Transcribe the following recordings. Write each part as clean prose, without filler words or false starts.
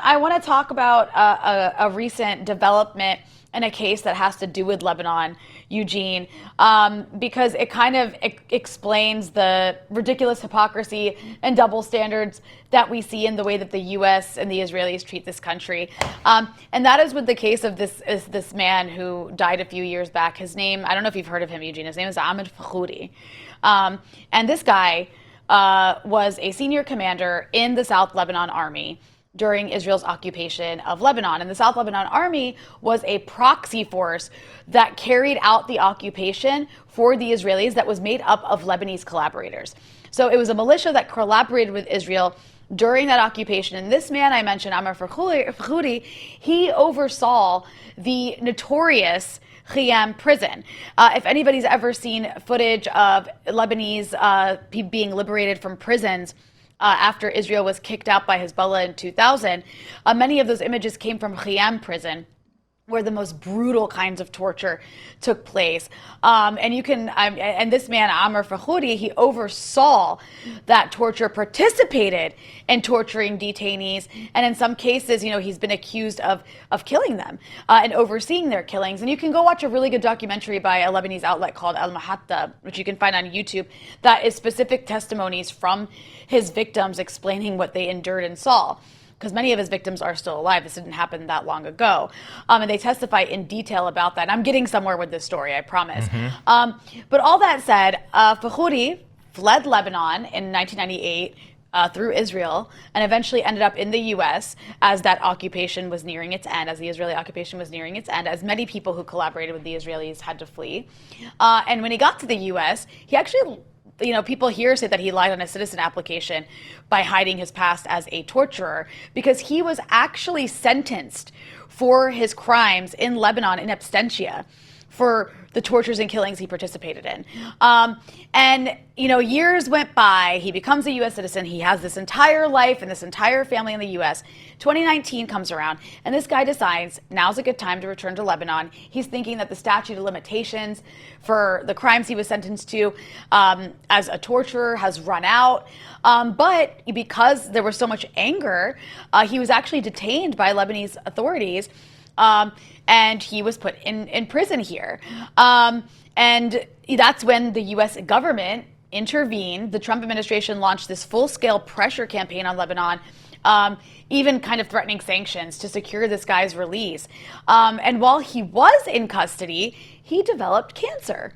I want to talk about a recent development in a case that has to do with Lebanon, Eugene, because it kind of explains the ridiculous hypocrisy and double standards that we see in the way that the U.S. and the Israelis treat this country. And that is with the case of this man who died a few years back. His name, I don't know if you've heard of him, Eugene. His name is Amer Fakhoury. And this guy was a senior commander in the South Lebanon Army during Israel's occupation of Lebanon. And the South Lebanon Army was a proxy force that carried out the occupation for the Israelis that was made up of Lebanese collaborators. So it was a militia that collaborated with Israel during that occupation. And this man I mentioned, Amer Fakhoury, he oversaw the notorious prison. If anybody's ever seen footage of Lebanese being liberated from prisons after Israel was kicked out by Hezbollah in 2000, many of those images came from prison, where the most brutal kinds of torture took place. And this man, Amer Fakhoury, he oversaw that torture, participated in torturing detainees, and in some cases, he's been accused of killing them and overseeing their killings. And you can go watch a really good documentary by a Lebanese outlet called Al Mahatta, which you can find on YouTube, that is specific testimonies from his victims explaining what they endured and saw, because many of his victims are still alive. This didn't happen that long ago. And they testify in detail about that. And I'm getting somewhere with this story, I promise. But all that said, Fakhoury fled Lebanon in 1998 through Israel and eventually ended up in the U.S. as that occupation was nearing its end, as the Israeli occupation was nearing its end, as many people who collaborated with the Israelis had to flee. And when he got to the U.S., he actually, people here say that he lied on a citizen application by hiding his past as a torturer, because he was actually sentenced for his crimes in Lebanon in absentia for the tortures and killings he participated in. Years went by, he becomes a U.S. citizen, he has this entire life and this entire family in the U.S. 2019 comes around, and this guy decides now's a good time to return to Lebanon. He's thinking that the statute of limitations for the crimes he was sentenced to as a torturer has run out. But because there was so much anger, he was actually detained by Lebanese authorities, and he was put in prison here. And that's when the U.S. government intervened. The Trump administration launched this full-scale pressure campaign on Lebanon, even kind of threatening sanctions to secure this guy's release. And while he was in custody, he developed cancer.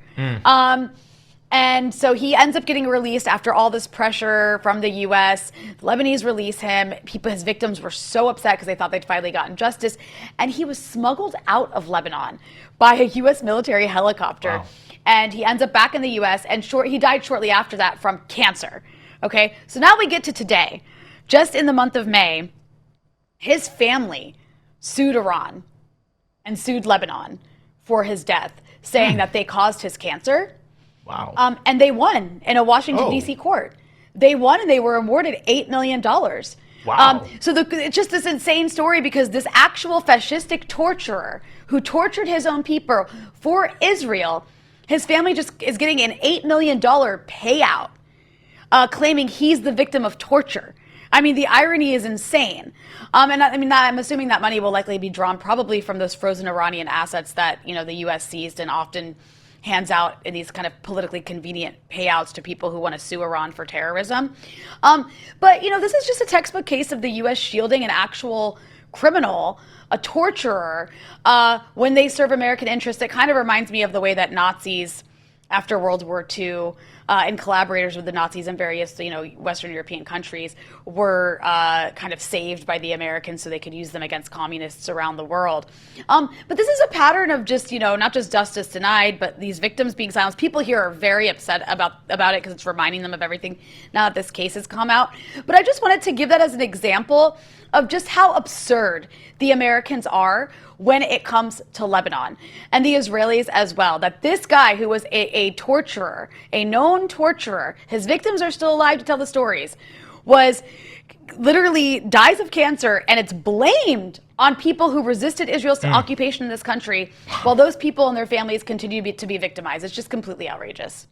And so he ends up getting released after all this pressure from the U.S. The Lebanese release him. His victims were so upset because they thought they'd finally gotten justice. And he was smuggled out of Lebanon by a U.S. military helicopter. Wow. And he ends up back in the U.S. and he died shortly after that from cancer. Okay, so now we get to today. Just in the month of May, his family sued Iran and sued Lebanon for his death, saying that they caused his cancer. Wow. And they won in a Washington, D.C. court. They won, and they were awarded $8 million. Wow. So it's just this insane story, because this actual fascistic torturer who tortured his own people for Israel, his family just is getting an $8 million payout, claiming he's the victim of torture. I mean, the irony is insane. I'm assuming that money will likely be drawn probably from those frozen Iranian assets that, the U.S. seized and often hands out in these kind of politically convenient payouts to people who want to sue Iran for terrorism. But this is just a textbook case of the U.S. shielding an actual criminal, a torturer, when they serve American interests. It kind of reminds me of the way that Nazis after World War II and collaborators with the Nazis in various, Western European countries were kind of saved by the Americans so they could use them against communists around the world. But this is a pattern of just, not just justice denied, but these victims being silenced. People here are very upset about it because it's reminding them of everything now that this case has come out. But I just wanted to give that as an example of just how absurd the Americans are when it comes to Lebanon, and the Israelis as well. That this guy who was a torturer, a known torturer, his victims are still alive to tell the stories, was literally dies of cancer, and it's blamed on people who resisted Israel's occupation in this country, while those people and their families continue to be victimized. It's just completely outrageous.